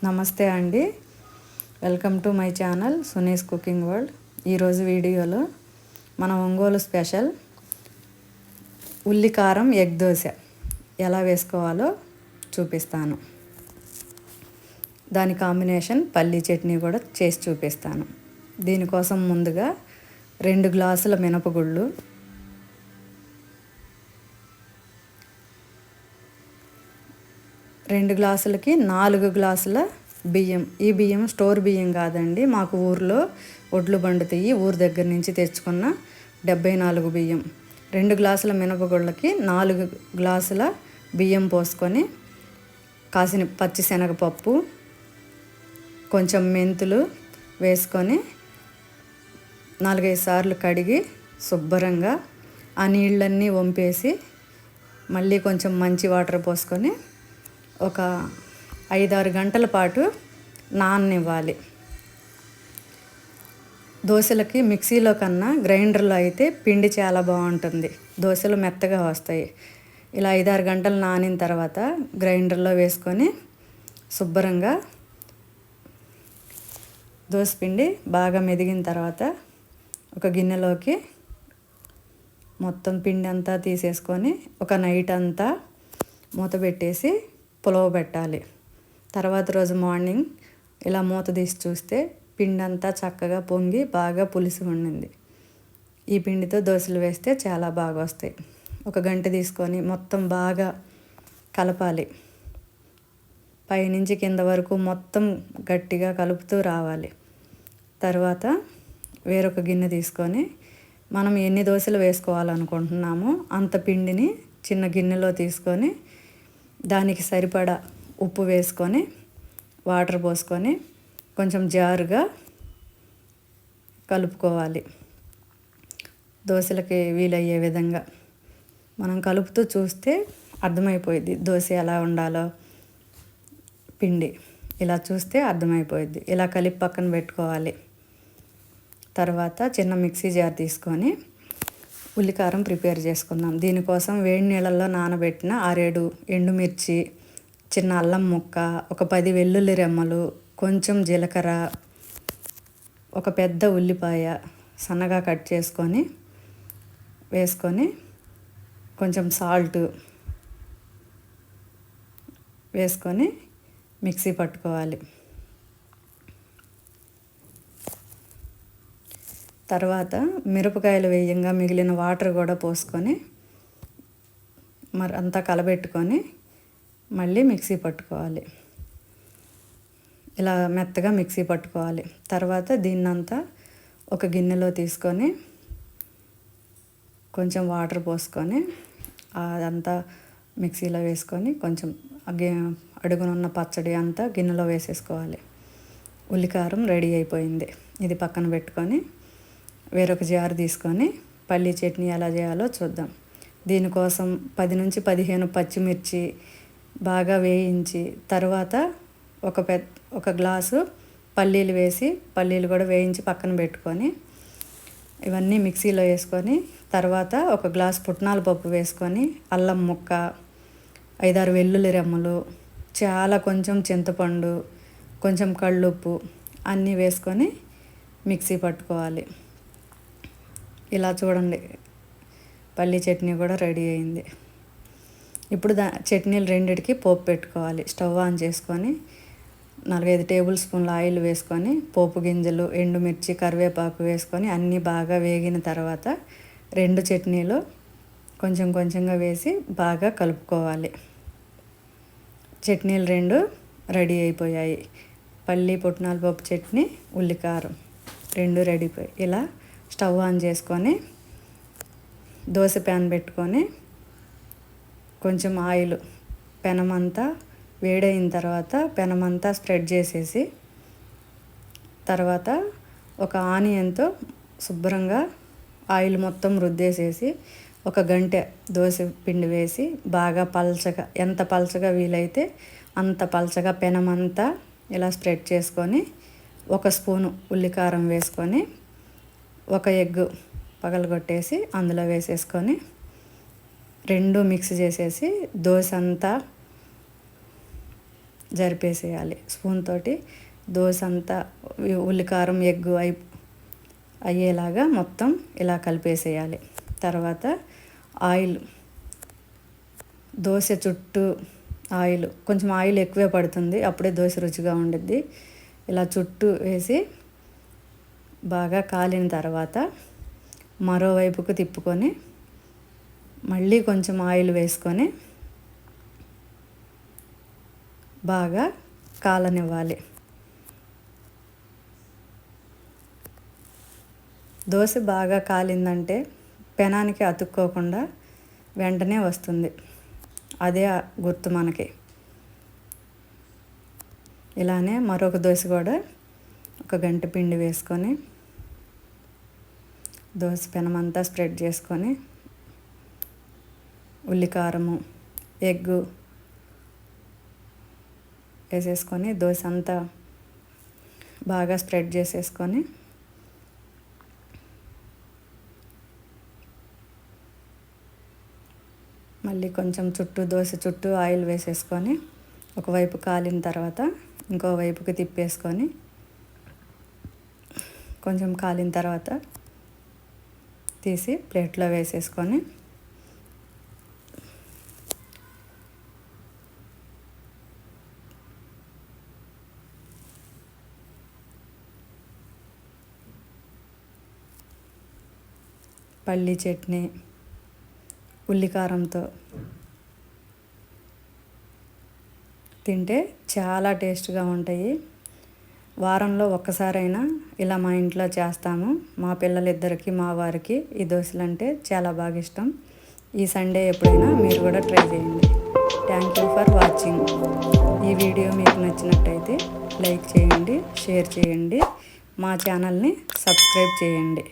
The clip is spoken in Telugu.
నమస్తే అండి, welcome to my channel Suni's cooking world. ఈరోజు వీడియోలో మన ఒంగోలు స్పెషల్ ఉల్లి కారం ఎగ్ దోశ ఎలా వేసుకోవాలో చూపిస్తాను. దాని కాంబినేషన్ పల్లీ చట్నీ కూడా చేసి చూపిస్తాను. దీనికోసం ముందుగా 2 గ్లాసుల మినపగుళ్ళు, 2 గ్లాసులకి 4 గ్లాసుల బియ్యం. ఈ బియ్యం స్టోర్ బియ్యం కాదండి, మాకు ఊర్లో ఒడ్లు బండుతాయి, ఊరు దగ్గర నుంచి తెచ్చుకున్న 74 బియ్యం. 2 గ్లాసుల మినపగుళ్ళకి 4 గ్లాసుల బియ్యం పోసుకొని కాసిన పచ్చిశనగపప్పు, కొంచెం మెంతులు వేసుకొని 4-5 సార్లు కడిగి శుభ్రంగా ఆ నీళ్ళన్నీ వంపేసి మళ్ళీ కొంచెం మంచి వాటర్ పోసుకొని ఒక 5-6 గంటల పాటు నాననివ్వాలి. దోశలకి మిక్సీలో కన్నా గ్రైండర్లో అయితే పిండి చాలా బాగుంటుంది, దోశలు మెత్తగా వస్తాయి. ఇలా 5-6 గంటలు నానిన తర్వాత గ్రైండర్లో వేసుకొని శుభ్రంగా దోశపిండి బాగా మెదిగిన తర్వాత ఒక గిన్నెలోకి మొత్తం పిండి అంతా తీసేసుకొని ఒక నైట్ అంతా మూత పెట్టేసి పులవ పెట్టాలి. తర్వాత రోజు మార్నింగ్ ఇలా మూత తీసి చూస్తే పిండి అంతా చక్కగా పొంగి బాగా పులిసి ఉండింది. ఈ పిండితో దోశలు వేస్తే చాలా బాగా వస్తాయి. ఒక గంట తీసుకొని మొత్తం బాగా కలపాలి. పైనుంచి కింద వరకు మొత్తం గట్టిగా కలుపుతూ రావాలి. తర్వాత వేరొక గిన్నె తీసుకొని మనం ఎన్ని దోశలు వేసుకోవాలనుకుంటున్నామో అంత పిండిని చిన్న గిన్నెలో తీసుకొని దానికి సరిపడా ఉప్పు వేసుకొని వాటర్ పోసుకొని కొంచెం జారుగా కలుపుకోవాలి. దోశలకి వీలయ్యే విధంగా మనం కలుపుతూ చూస్తే అర్థమైపోయింది దోశ ఎలా ఉండాలో. పిండి ఇలా చూస్తే అర్థమైపోయింది. ఇలా కలిపి పక్కన పెట్టుకోవాలి. తర్వాత చిన్న మిక్సీ జార్ తీసుకొని ఉల్లికారం ప్రిపేర్ చేసుకుందాం. దీనికోసం వేడి నీళ్ళల్లో నానబెట్టిన 6-7 ఎండుమిర్చి, చిన్న అల్లం ముక్క, ఒక 10 వెల్లుల్లి రెమ్మలు, కొంచెం జీలకర్ర, ఒక పెద్ద ఉల్లిపాయ సన్నగా కట్ చేసుకొని వేసుకొని కొంచెం సాల్ట్ వేసుకొని మిక్సీ పట్టుకోవాలి. తర్వాత మిరపకాయలు వేయంగా మిగిలిన వాటర్ కూడా పోసుకొని మరి అంతా కలబెట్టుకొని మళ్ళీ మిక్సీ పట్టుకోవాలి. ఇలా మెత్తగా మిక్సీ పట్టుకోవాలి. తర్వాత దీన్నంతా ఒక గిన్నెలో తీసుకొని కొంచెం వాటర్ పోసుకొని అదంతా మిక్సీలో వేసుకొని కొంచెం అడుగునున్న పచ్చడి అంతా గిన్నెలో వేసేసుకోవాలి. ఉల్లికారం రెడీ అయిపోయింది. ఇది పక్కన పెట్టుకొని వేరొక జారు తీసుకొని పల్లీ చట్నీ ఎలా చేయాలో చూద్దాం. దీనికోసం 10-15 పచ్చిమిర్చి బాగా వేయించి తర్వాత ఒక గ్లాసు పల్లీలు వేసి పల్లీలు కూడా వేయించి పక్కన పెట్టుకొని ఇవన్నీ మిక్సీలో వేసుకొని తర్వాత ఒక గ్లాసు పుట్నాల పప్పు వేసుకొని అల్లం ముక్క, 5-6 వెల్లుల్లి రెమ్మలు, చాలా కొంచెం చింతపండు, కొంచెం కళ్ళుప్పు అన్నీ వేసుకొని మిక్సీ పట్టుకోవాలి. ఇలా చూడండి పల్లీ చట్నీ కూడా రెడీ అయింది. ఇప్పుడు చట్నీలు రెండిటికి పోపు పెట్టుకోవాలి. స్టవ్ ఆన్ చేసుకొని 4-5 టేబుల్ స్పూన్ల ఆయిల్ వేసుకొని పోపు గింజలు, ఎండుమిర్చి, కరివేపాకు వేసుకొని అన్నీ బాగా వేగిన తర్వాత 2 చట్నీలు కొంచెం కొంచెంగా వేసి బాగా కలుపుకోవాలి. చట్నీలు 2 రెడీ అయిపోయాయి. పల్లీ పుట్నాల పప్పు చట్నీ, ఉల్లికారం 2 రెడీ అయిపోయాయి. ఇలా స్టవ్ ఆన్ చేసుకొని దోశ ప్యాన్ పెట్టుకొని కొంచెం ఆయిల్ పెనమంతా వేడైన తర్వాత పెనమంతా స్ప్రెడ్ చేసేసి తర్వాత ఒక ఆనియన్తో శుభ్రంగా ఆయిల్ మొత్తం రుద్దేసేసి ఒక గంట దోశ పిండి వేసి బాగా పల్చగా, ఎంత పల్చగా వీలైతే అంత పల్చగా పెనమంతా ఇలా స్ప్రెడ్ చేసుకొని 1 స్పూను ఉల్లికారం వేసుకొని 1 ఎగ్ పగలగొట్టేసి అందులో వేసేసుకొని 2 మిక్స్ చేసేసి దోశ అంతా జరిపేసేయాలి స్పూన్ తోటి. దోశ అంతా ఉల్లికారం ఎగ్ అయ్యేలాగా మొత్తం ఇలా కలిపేసేయాలి. తర్వాత ఆయిల్, దోశ చుట్టూ కొంచెం ఆయిల్ ఎక్కువే పడుతుంది, అప్పుడే దోశ రుచిగా ఉండిద్ది. ఇలా చుట్టూ వేసి బాగా కాలిన తర్వాత మరోవైపుకు తిప్పుకొని మళ్ళీ కొంచెం ఆయిల్ వేసుకొని బాగా కాలనివ్వాలి. దోశ బాగా కాలిందంటే పెనానికి అతుక్కోకుండా వెంటనే వస్తుంది, అదే గుర్తు మనకి. ఇలానే మరొక దోశ కూడా ఒక గంట పిండి వేసుకొని దోశ పెనమంతా స్ప్రెడ్ చేసుకొని ఉల్లికారము ఎగ్గు వేసేసుకొని దోశ అంతా బాగా స్ప్రెడ్ చేసేసుకొని మళ్ళీ కొంచెం దోశ చుట్టూ ఆయిల్ వేసేసుకొని ఒకవైపు కాలిన తర్వాత ఇంకో వైపుకి తిప్పేసుకొని కొంచెం కాలిన తర్వాత తీసి ప్లేట్లో వేసేసుకొని పల్లీ చట్నీ ఉల్లికారంతో తింటే చాలా టేస్ట్గా ఉంటాయి. వారంలో ఒక్కసారైనా ఇలా మా ఇంట్లో చేస్తాము. మా పిల్లలిద్దరికి మా వారికి ఈ దోశలు అంటే చాలా బాగా ఇష్టం. ఈ సండే ఎప్పుడైనా మీరు కూడా ట్రై చేయండి. Thank you for watching. ఈ వీడియో మీకు నచ్చినట్టయితే లైక్ చేయండి, షేర్ చేయండి, మా ఛానల్ని సబ్స్క్రైబ్ చేయండి.